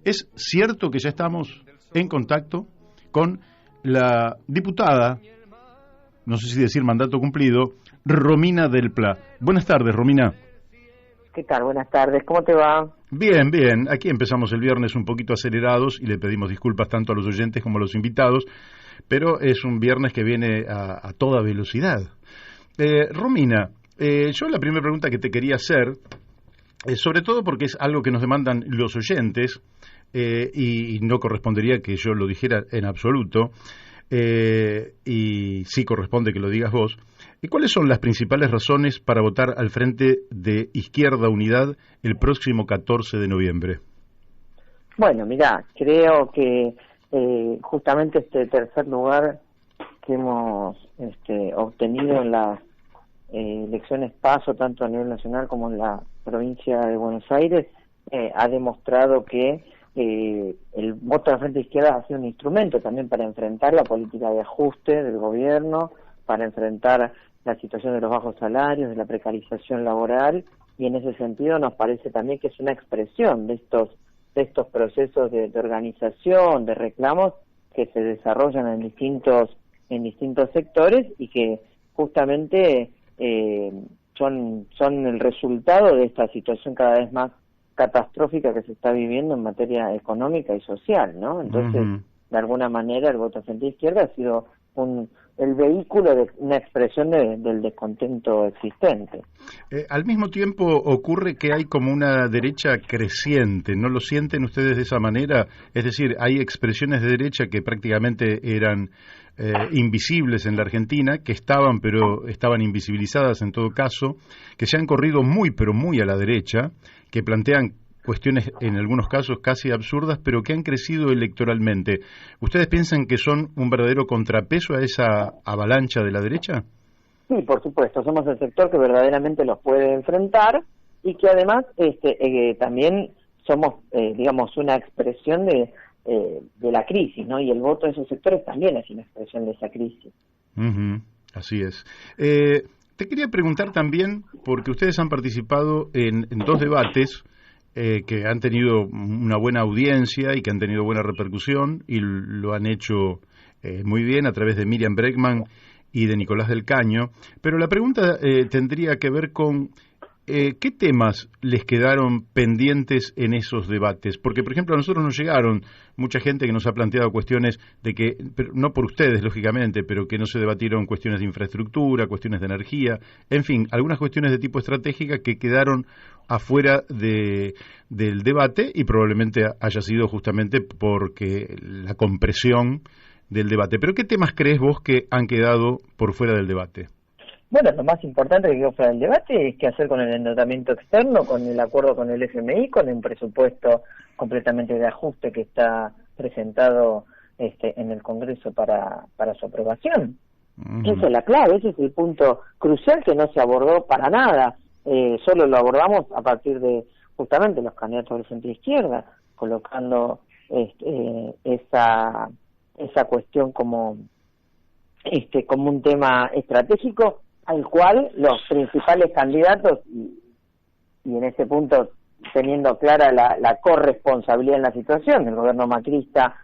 Es cierto que ya estamos en contacto con la diputada, no sé si decir mandato cumplido, Romina Del Pla. Buenas tardes, Romina. ¿Qué tal? Buenas tardes. ¿Cómo te va? Bien, bien. Aquí empezamos el viernes un poquito acelerados y le pedimos disculpas tanto a los oyentes como a los invitados, pero es un viernes que viene a toda velocidad. Romina, yo la primera pregunta que te quería hacer, sobre todo porque es algo que nos demandan los oyentes, y no correspondería que yo lo dijera en absoluto, y sí corresponde que lo digas vos. ¿Y cuáles son las principales razones para votar al Frente de Izquierda Unidad el próximo 14 de noviembre? Bueno, mirá, creo que justamente este tercer lugar que hemos obtenido en las elecciones PASO, tanto a nivel nacional como en la provincia de Buenos Aires, ha demostrado que el voto del Frente de Izquierda ha sido un instrumento también para enfrentar la política de ajuste del gobierno, para enfrentar la situación de los bajos salarios, de la precarización laboral, y en ese sentido nos parece también que es una expresión de estos procesos de organización, de reclamos que se desarrollan en distintos sectores y que justamente son el resultado de esta situación cada vez más catastrófica que se está viviendo en materia económica y social, ¿no? Entonces, de alguna manera, el voto Frente de Izquierda ha sido el vehículo de una expresión del descontento existente. Al mismo tiempo ocurre que hay como una derecha creciente, ¿no lo sienten ustedes de esa manera? Es decir, hay expresiones de derecha que prácticamente eran invisibles en la Argentina, que pero estaban invisibilizadas en todo caso, que se han corrido muy, pero muy a la derecha, que plantean cuestiones en algunos casos casi absurdas, pero que han crecido electoralmente. ¿Ustedes piensan que son un verdadero contrapeso a esa avalancha de la derecha? Sí, por supuesto, somos el sector que verdaderamente los puede enfrentar y que además también somos, digamos, una expresión de la crisis, ¿no? Y el voto de esos sectores también es una expresión de esa crisis. Así es. Te quería preguntar también, porque ustedes han participado en dos debates que han tenido una buena audiencia y que han tenido buena repercusión y lo han hecho muy bien a través de Miriam Bregman y de Nicolás del Caño, pero la pregunta tendría que ver con ¿qué temas les quedaron pendientes en esos debates? Porque, por ejemplo, a nosotros nos llegaron mucha gente que nos ha planteado cuestiones de que, no por ustedes, lógicamente, pero que no se debatieron cuestiones de infraestructura, cuestiones de energía, en fin, algunas cuestiones de tipo estratégica que quedaron afuera del debate y probablemente haya sido justamente porque la compresión del debate. Pero ¿qué temas crees vos que han quedado por fuera del debate? Bueno, lo más importante que quedó fuera del debate es qué hacer con el endeudamiento externo, con el acuerdo con el FMI, con un presupuesto completamente de ajuste que está presentado en el Congreso para su aprobación. Esa es la clave, ese es el punto crucial que no se abordó para nada. Solo lo abordamos a partir de justamente los candidatos del Frente de Izquierda, colocando esa cuestión como un tema estratégico al cual los principales candidatos, y en ese punto teniendo clara la corresponsabilidad en la situación, el gobierno macrista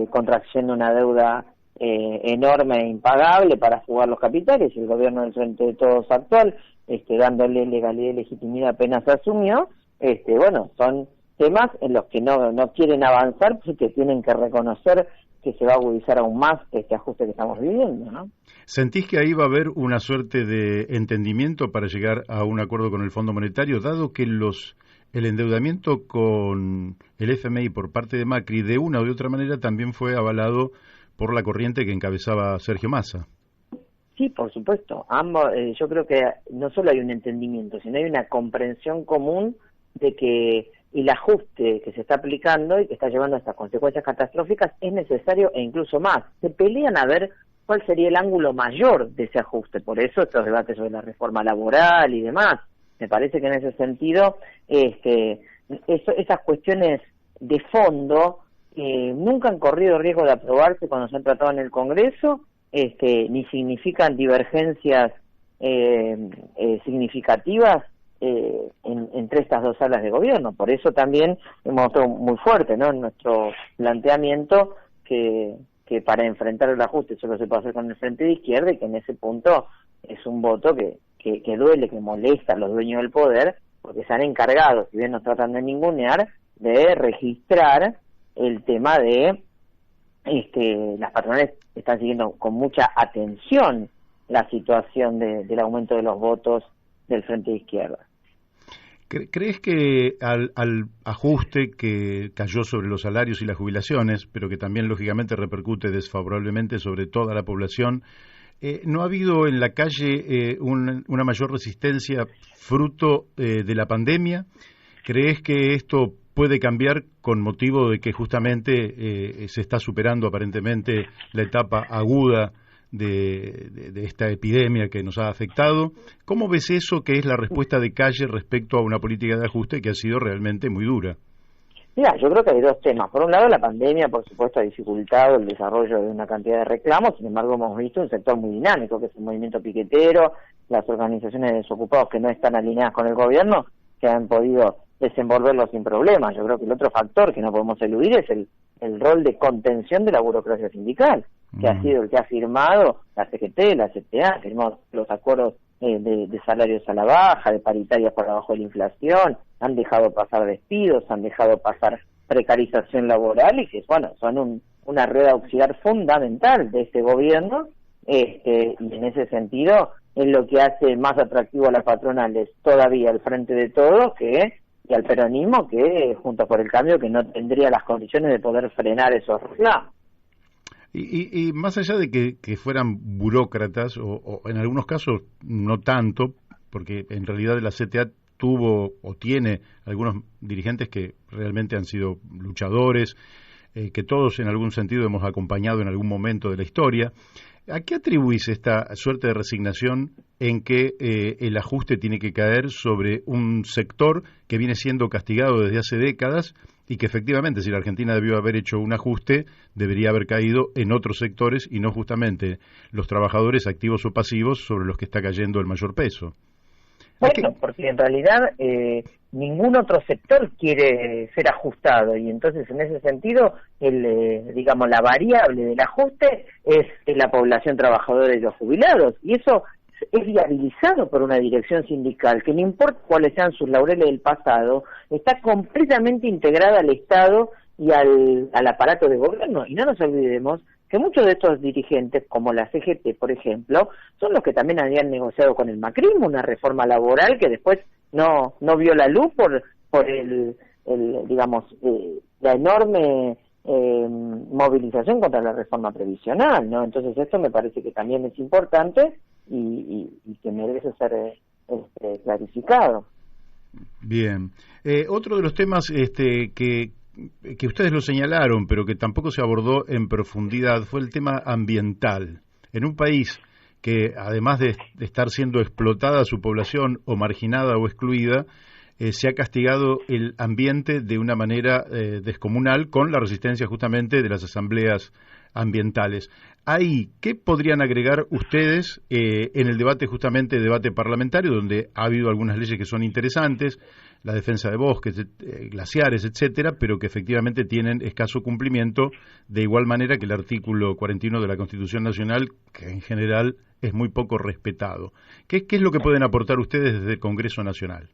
contrayendo una deuda enorme e impagable para fugar los capitales, y el gobierno del Frente de Todos actual dándole legalidad y legitimidad apenas asumió, bueno, son temas en los que no quieren avanzar porque tienen que reconocer que se va a agudizar aún más este ajuste que estamos viviendo, ¿no? ¿Sentís que ahí va a haber una suerte de entendimiento para llegar a un acuerdo con el Fondo Monetario, dado que el endeudamiento con el FMI por parte de Macri de una u de otra manera también fue avalado por la corriente que encabezaba Sergio Massa? Sí, por supuesto. Yo creo que no solo hay un entendimiento, sino hay una comprensión común de que el ajuste que se está aplicando y que está llevando a estas consecuencias catastróficas es necesario e incluso más. Se pelean a ver cuál sería el ángulo mayor de ese ajuste. Por eso estos debates sobre la reforma laboral y demás. Me parece que en ese sentido esas cuestiones de fondo nunca han corrido riesgo de aprobarse cuando se han tratado en el Congreso, ni significan divergencias significativas entre estas dos salas de gobierno. Por eso también hemos estado muy fuerte, ¿no?, en nuestro planteamiento que para enfrentar el ajuste solo se puede hacer con el Frente de Izquierda, y que en ese punto es un voto que duele, que molesta a los dueños del poder, porque se han encargado, si bien nos tratan de ningunear, de registrar el tema de las patronales están siguiendo con mucha atención la situación del aumento de los votos del Frente de Izquierda. ¿Crees que al ajuste que cayó sobre los salarios y las jubilaciones, pero que también lógicamente repercute desfavorablemente sobre toda la población, no ha habido en la calle una mayor resistencia fruto de la pandemia? ¿Crees que esto puede cambiar con motivo de que justamente se está superando aparentemente la etapa aguda de esta epidemia que nos ha afectado? ¿Cómo ves eso, que es la respuesta de calle respecto a una política de ajuste que ha sido realmente muy dura? Mira, yo creo que hay dos temas. Por un lado, la pandemia, por supuesto, ha dificultado el desarrollo de una cantidad de reclamos. Sin embargo, hemos visto un sector muy dinámico, que es el movimiento piquetero, las organizaciones de desocupados que no están alineadas con el gobierno, que han podido desenvolverlo sin problemas. Yo creo que el otro factor que no podemos eludir es el rol de contención de la burocracia sindical, que ha sido el que ha firmado la CGT, la CTA, firmó los acuerdos de salarios a la baja, de paritarias por abajo de la inflación, han dejado pasar despidos, han dejado pasar precarización laboral, y que son una rueda auxiliar fundamental de este gobierno, y en ese sentido es lo que hace más atractivo a las patronales todavía al Frente de Todos y al peronismo, que Juntos por el Cambio, que no tendría las condiciones de poder frenar esos reclamos. Y más allá de que fueran burócratas, o en algunos casos no tanto, porque en realidad la CTA tuvo o tiene algunos dirigentes que realmente han sido luchadores, que todos en algún sentido hemos acompañado en algún momento de la historia. ¿A qué atribuís esta suerte de resignación en que el ajuste tiene que caer sobre un sector que viene siendo castigado desde hace décadas, y que efectivamente, si la Argentina debió haber hecho un ajuste, debería haber caído en otros sectores y no justamente los trabajadores activos o pasivos sobre los que está cayendo el mayor peso? Bueno, porque en realidad ningún otro sector quiere ser ajustado, y entonces en ese sentido la variable del ajuste es la población trabajadora y los jubilados, y eso es viabilizado por una dirección sindical que, no importa cuáles sean sus laureles del pasado, está completamente integrada al Estado y al aparato de gobierno. Y no nos olvidemos que muchos de estos dirigentes, como la CGT, por ejemplo, son los que también habían negociado con el macrismo una reforma laboral que después no vio la luz por la enorme movilización contra la reforma previsional, ¿no? Entonces esto me parece que también es importante y que merece ser clarificado. Bien. Otro de los temas que ustedes lo señalaron, pero que tampoco se abordó en profundidad, fue el tema ambiental. En un país que, además de estar siendo explotada su población o marginada o excluida, se ha castigado el ambiente de una manera descomunal, con la resistencia justamente de las asambleas ambientales. Ahí, ¿qué podrían agregar ustedes en el debate parlamentario, donde ha habido algunas leyes que son interesantes, la defensa de bosques, glaciares, etcétera, pero que efectivamente tienen escaso cumplimiento, de igual manera que el artículo 41 de la Constitución Nacional, que en general es muy poco respetado? ¿Qué es lo que pueden aportar ustedes desde el Congreso Nacional?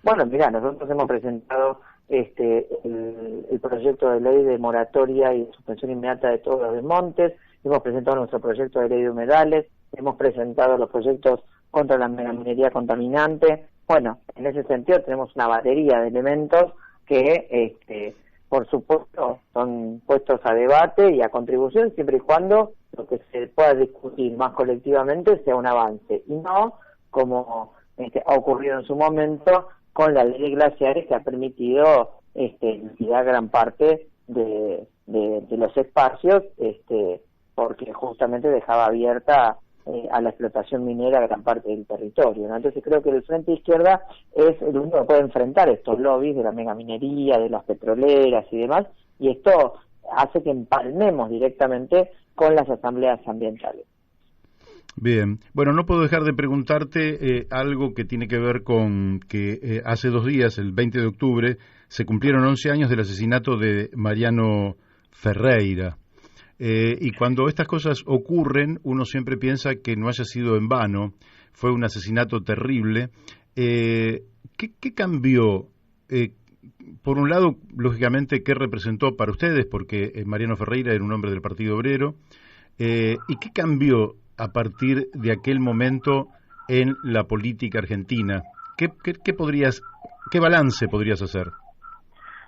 Bueno, mira, nosotros hemos presentado el proyecto de ley de moratoria y suspensión inmediata de todos los desmontes, hemos presentado nuestro proyecto de ley de humedales, hemos presentado los proyectos contra la megaminería contaminante. Bueno, en ese sentido tenemos una batería de elementos que, por supuesto, son puestos a debate y a contribución, siempre y cuando lo que se pueda discutir más colectivamente sea un avance, y no como ha ocurrido en su momento con la ley de glaciares, que ha permitido liquidar gran parte de los espacios, porque justamente dejaba abierta a la explotación minera gran parte del territorio, ¿no? Entonces creo que el Frente de Izquierda es el único que puede enfrentar estos lobbies de la megaminería, de las petroleras y demás, y esto hace que empalmemos directamente con las asambleas ambientales. Bien, bueno, no puedo dejar de preguntarte algo que tiene que ver con que hace 2 días, el 20 de octubre, se cumplieron 11 años del asesinato de Mariano Ferreira. Y cuando estas cosas ocurren, uno siempre piensa que no haya sido en vano, fue un asesinato terrible. ¿Qué cambió? Por un lado, lógicamente, ¿qué representó para ustedes? Porque Mariano Ferreira era un hombre del Partido Obrero. ¿Y qué cambió a partir de aquel momento en la política argentina? ¿Qué balance podrías hacer?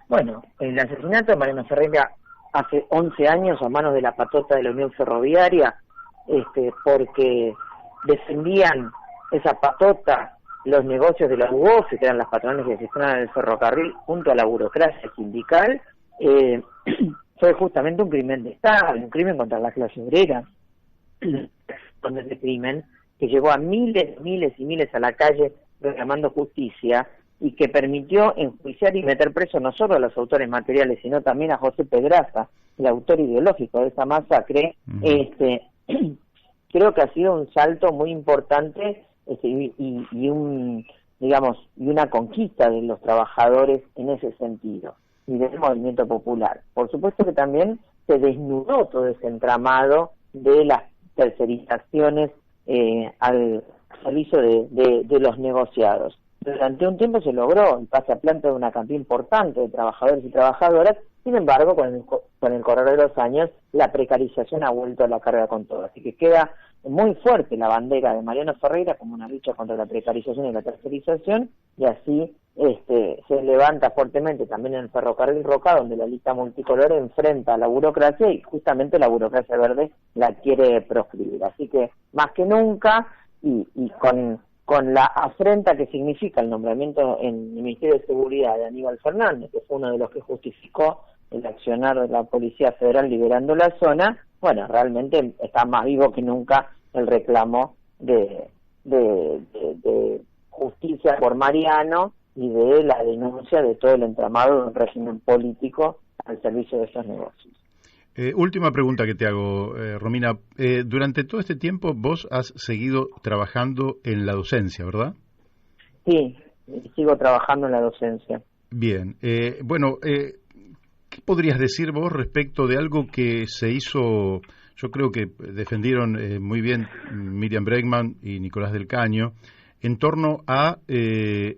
Bueno, el asesinato de Mariano Ferreira hace 11 años a manos de la patota de la Unión Ferroviaria, porque defendían esa patota los negocios de la UOF, que eran las patrones que gestionaban el ferrocarril, junto a la burocracia sindical, fue justamente un crimen de Estado, un crimen contra la clase obrera, con ese crimen que llevó a miles y miles a la calle reclamando justicia y que permitió enjuiciar y meter preso no solo a los autores materiales, sino también a José Pedraza, el autor ideológico de esa masacre. Creo que ha sido un salto muy importante y una conquista de los trabajadores en ese sentido y del movimiento popular. Por supuesto que también se desnudó todo ese entramado de las tercerizaciones al servicio de los negociados. Durante un tiempo se logró el pase a planta de una cantidad importante de trabajadores y trabajadoras. Sin embargo, con el correr de los años, la precarización ha vuelto a la carga con todo. Así que queda muy fuerte la bandera de Mariano Ferreira como una lucha contra la precarización y la tercerización, y así se levanta fuertemente también en el ferrocarril Roca, donde la lista multicolor enfrenta a la burocracia y justamente la burocracia verde la quiere proscribir. Así que más que nunca, y con la afrenta que significa el nombramiento en el Ministerio de Seguridad de Aníbal Fernández, que fue uno de los que justificó el accionar de la Policía Federal liberando la zona, bueno, realmente está más vivo que nunca el reclamo de justicia por Mariano y de la denuncia de todo el entramado de un régimen político al servicio de esos negocios. Última pregunta que te hago, Romina. Durante todo este tiempo vos has seguido trabajando en la docencia, ¿verdad? Sí, sigo trabajando en la docencia. Bien. ¿Qué podrías decir vos respecto de algo que se hizo? Yo creo que defendieron muy bien Miriam Bregman y Nicolás del Caño en torno a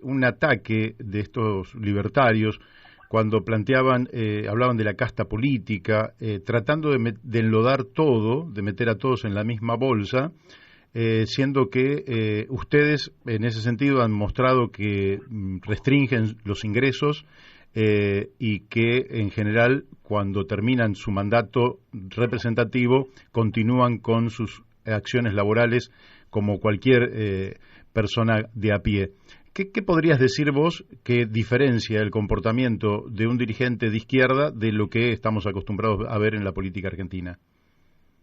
un ataque de estos libertarios cuando hablaban de la casta política, tratando de enlodar todo, de meter a todos en la misma bolsa, siendo que ustedes en ese sentido han mostrado que restringen los ingresos y que en general cuando terminan su mandato representativo continúan con sus acciones laborales como cualquier persona de a pie. ¿Qué podrías decir vos que diferencia el comportamiento de un dirigente de izquierda de lo que estamos acostumbrados a ver en la política argentina?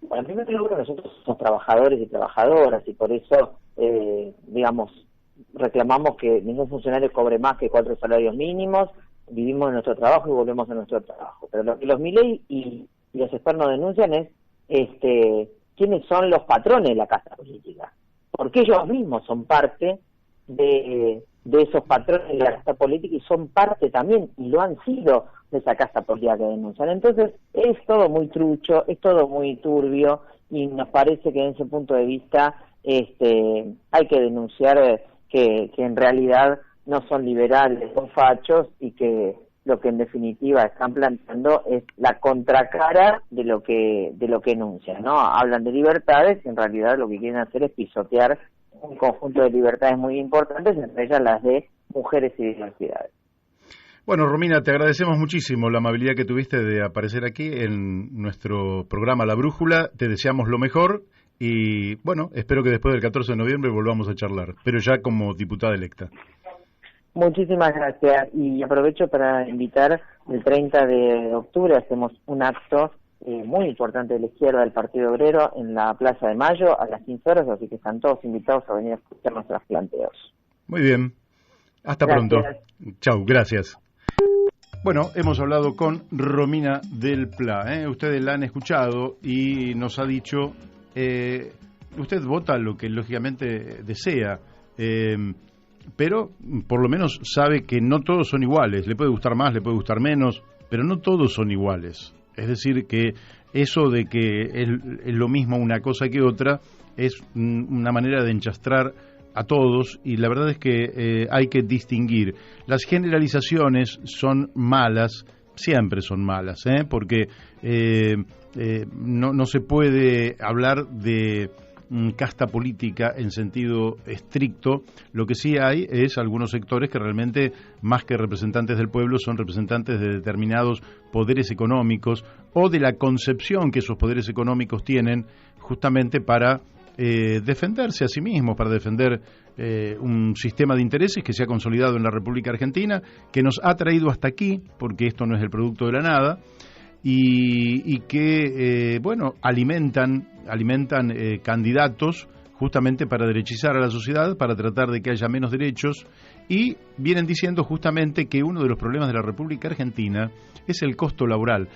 Bueno, primero que nada, nosotros somos trabajadores y trabajadoras y por eso, reclamamos que ningún funcionario cobre más que 4 salarios mínimos, vivimos en nuestro trabajo y volvemos a nuestro trabajo. Pero lo que los Milei y los expertos denuncian es quiénes son los patrones de la casta política, porque ellos mismos son parte de esos patrones de la casta política y son parte también, y lo han sido, de esa casta política que denuncian. Entonces es todo muy trucho, es todo muy turbio y nos parece que en ese punto de vista hay que denunciar que en realidad no son liberales, son fachos y que lo que en definitiva están planteando es la contracara de lo que enuncian, ¿no? Hablan de libertades y en realidad lo que quieren hacer es pisotear un conjunto de libertades muy importantes, entre ellas las de mujeres y diversidades. Bueno, Romina, te agradecemos muchísimo la amabilidad que tuviste de aparecer aquí en nuestro programa La Brújula. Te deseamos lo mejor y, bueno, espero que después del 14 de noviembre volvamos a charlar, pero ya como diputada electa. Muchísimas gracias y aprovecho para invitar el 30 de octubre hacemos un acto muy importante de la izquierda del Partido Obrero en la Plaza de Mayo a las 15 horas, así que están todos invitados a venir a escuchar nuestros planteos. Muy bien, hasta pronto. Chau, gracias. Bueno, hemos hablado con Romina del Pla, Ustedes la han escuchado y nos ha dicho usted vota lo que lógicamente desea, pero por lo menos sabe que no todos son iguales. Le puede gustar más, le puede gustar menos, pero no todos son iguales. Es decir, que eso de que es lo mismo una cosa que otra es una manera de enchastrar a todos, y la verdad es que hay que distinguir. Las generalizaciones son malas, siempre son malas, porque no se puede hablar de casta política en sentido estricto. Lo que sí hay es algunos sectores que realmente, más que representantes del pueblo, son representantes de determinados poderes económicos o de la concepción que esos poderes económicos tienen justamente para defenderse a sí mismos, para defender un sistema de intereses que se ha consolidado en la República Argentina, que nos ha traído hasta aquí, porque esto no es el producto de la nada, y que, alimentan candidatos justamente para derechizar a la sociedad, para tratar de que haya menos derechos, y vienen diciendo justamente que uno de los problemas de la República Argentina es el costo laboral.